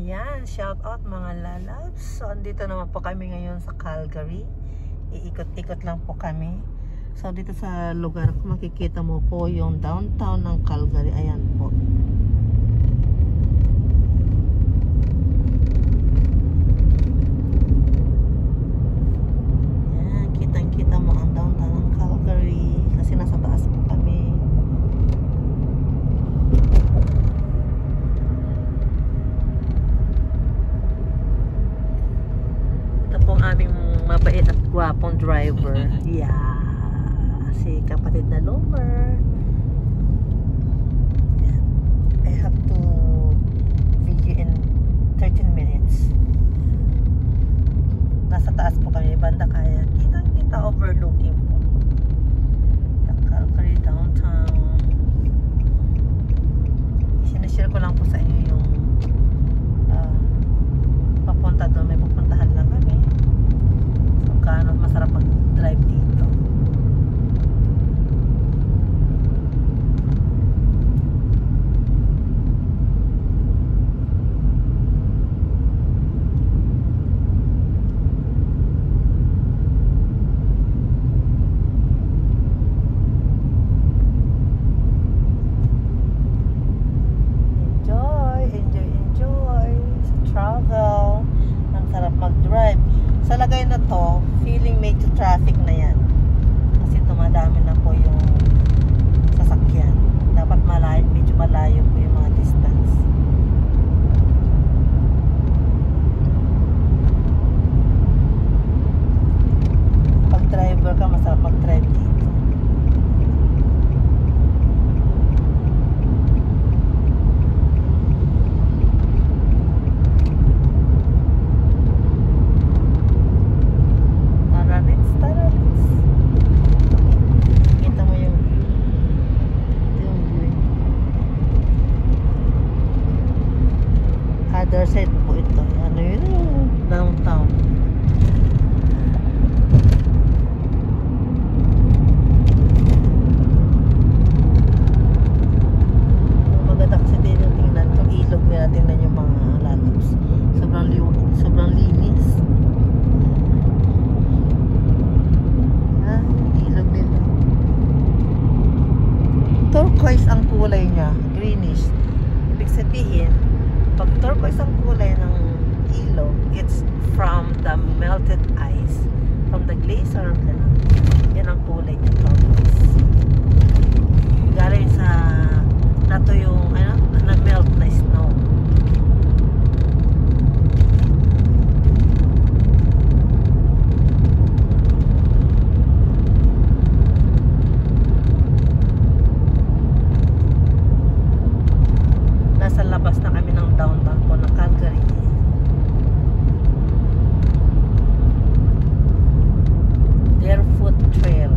Yan, shout out mga lalabs. So, andito naman po kami ngayon sa Calgary. Iikot-ikot lang po kami. So, dito sa lugar ko, makikita mo po yung downtown ng Calgary. Ayan po. Yan, kitang-kita mo ang downtown ng Calgary. Kasi nasa taas po kami. Aming mabait at gwapong driver. Yeah. Si kapatid na Lomer. Yeah. I have to video in 13 minutes. Nasa taas po kami, banda kaya. Kita overlooking po. The Calgary downtown. Sinashare ko lang po sa inyo yung papunta doon. May pupuntahan lang kami. Gaano masarap mag-drive dito. Enjoy sa travel. Ang sarap mag-drive. Sa lagay na to, feeling medyo traffic na yan. Kasi tumadami na po yung sasakyan. Dapat medyo malayo po yung mga distance. Pag driver ka, masarap mag-drive dito. Other side po ito. Ano yun yung downtown. Maganda kasi din yung tingnan. Itong ilog nila, tingnan yung mga lalabs. Sobrang linis. Ilog nila. Turquoise ang kulay niya. Greenish. Ibig sabihin, pag turquoise ang kulay ng ilog, it's from the melted ice, from the glacier. Yan ang kulay ng turquoise. Galing sa nato yung na-melt na snow. Nasa labas na kami ng downtown po ng Calgary. Barefoot Trail.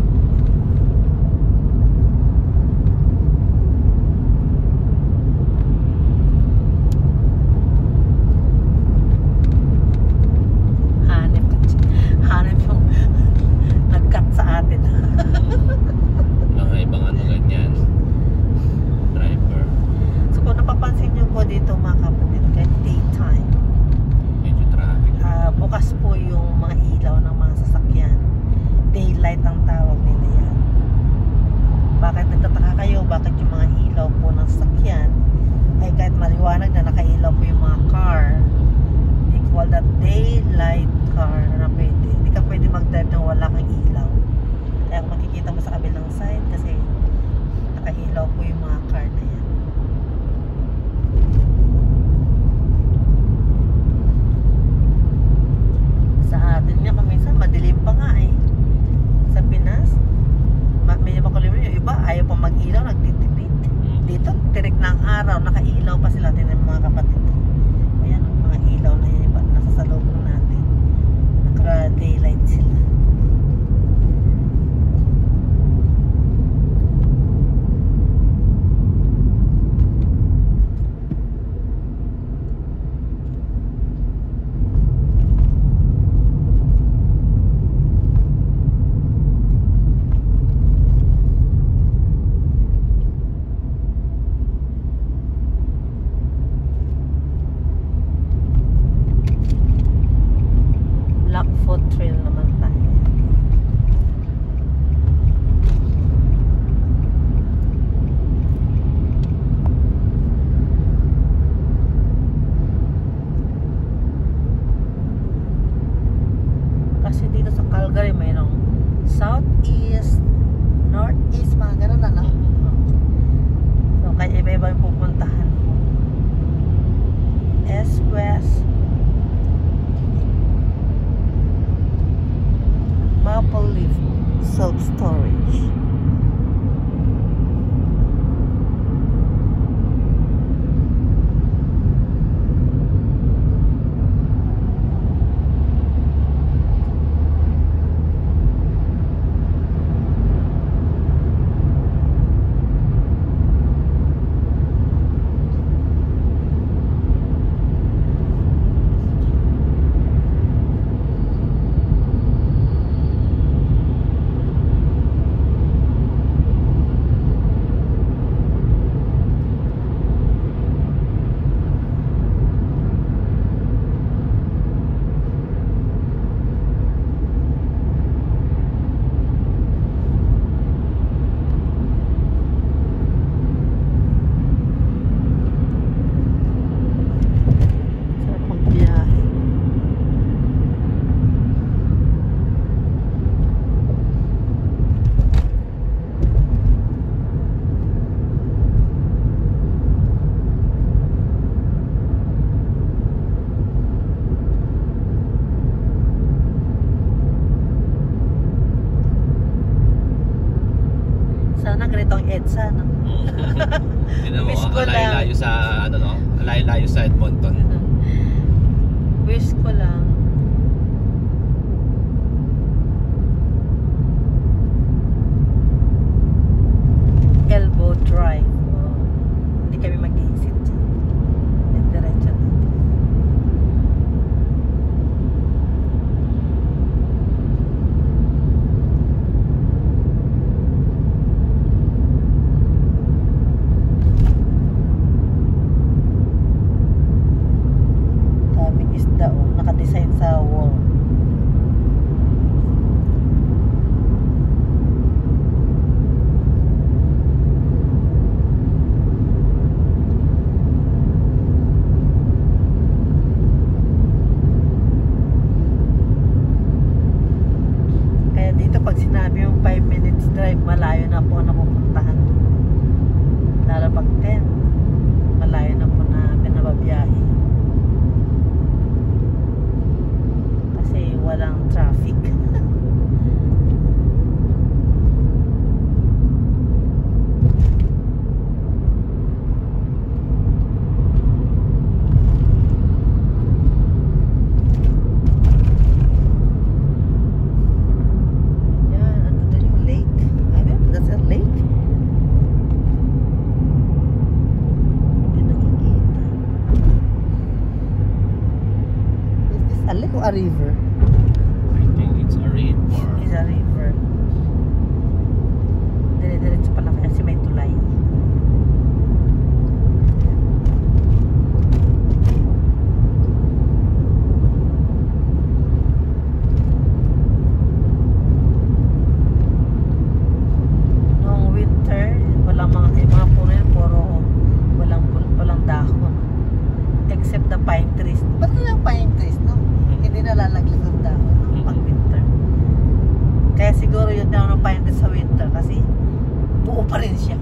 southeast, northeast, mga ganun na, no? So, kaya iba-iba yung pupuntahan ko. West, Maple Leaf Self-Storage. Sana ganitong EDSA, no? Wish ko lang. Layo sa, ano, no? Layo sa Edmonton. Wish ko lang. Elbow Drive. Oh. Hindi kami mag-exit dyan. Diretso na. Naka-design sa wall. Kaya dito pag sinabi yung 5 minutes drive, malayo na po na pupuntahan. Lalo pag 10, malayo na po na binababiyahe. Walang traffic. Yan, ano doon yung lake? I don't know, that's a lake? Hindi nakikita. Is this a lake or a river? It's a river. Dire-diretso pala kasi may tulay. Noong winter, walang mga puno yun, walang dahon. Except the pine trees. Ba't lang pine trees, no? Hindi nalalaglag ang dahon pag winter. Kaya siguro yun na ng pine trees sa winter kasi buo pa rin siya.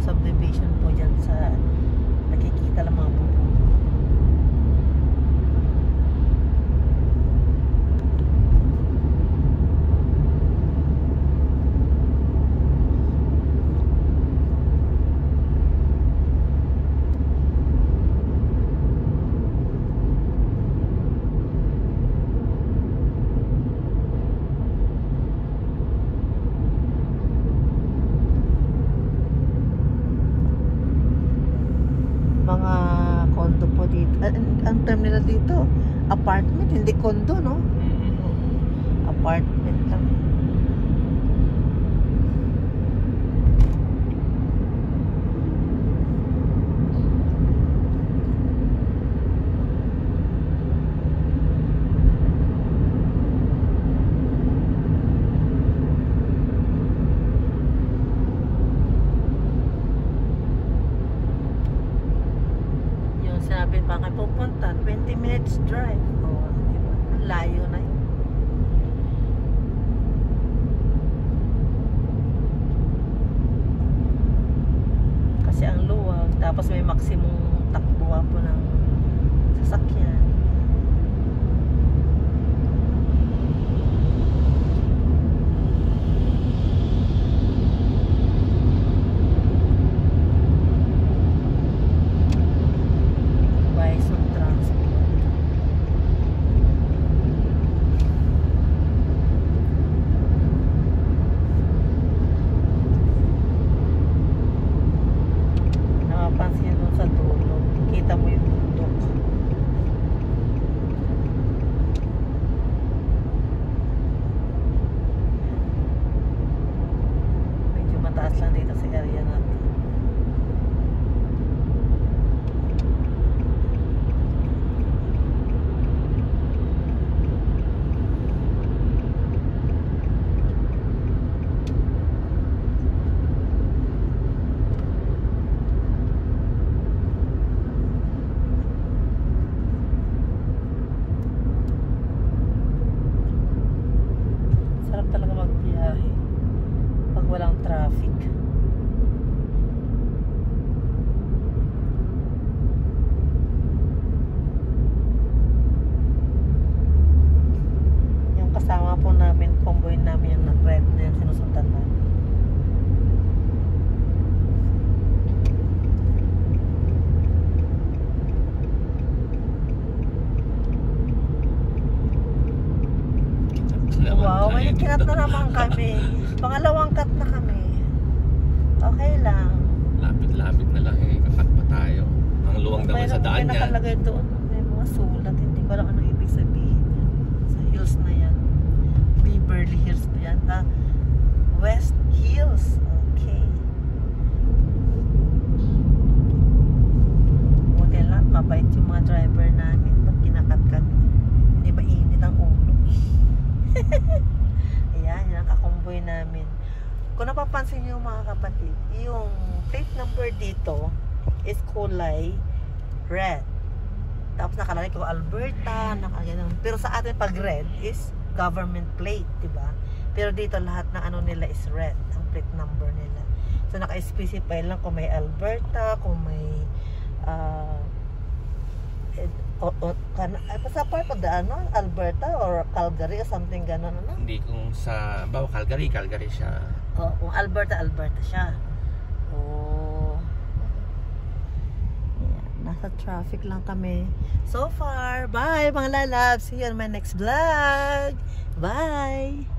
Subdivision po dyan sa nakikita lang mga puno. Mga condo po dito. Ang term nila dito, apartment, hindi condo, no? Apartment lang. 20 minutes drive. Oh, diba? Ang layo na yun. Kasi ang luwag. Tapos may maximum takbuhan po ng sasakyan. Walang traffic. Yung kasama po namin, convoy namin yung red na yung sinusundan namin. Wow, may kinat na naman kami. Pangalawang cut na kami. Okay lang. Lapit-lapit na lang eh. Kakat pa tayo. Ang luwang naman sa daan yan. May nakalagay doon. May mga sulat. Hindi ko lang ano ibig sabihin. Sa hills na yan. Beverly Hills pa yan. West Hills. Okay. Buti lang. Mabait yung mga driver namin. Pag kinakat kami. Hindi ba init ang ulo? Ayan, yan ang kakumboy namin. Kung napapansin niyo mga kapatid, yung plate number dito is kulay red. Tapos nakalagay ko Alberta, nakaganon. Pero sa atin pag red is government plate, diba? Pero dito lahat ng ano nila is red, ang plate number nila. So naka-specify lang kung may Alberta, kung may sa part of the Alberta or Calgary or something ganon, ano? Hindi kung sa Calgary siya. Oh, kung Alberta siya. Oh. Ayan, nasa traffic lang kami so far. Bye mga lalabs. See you on my next vlog. Bye.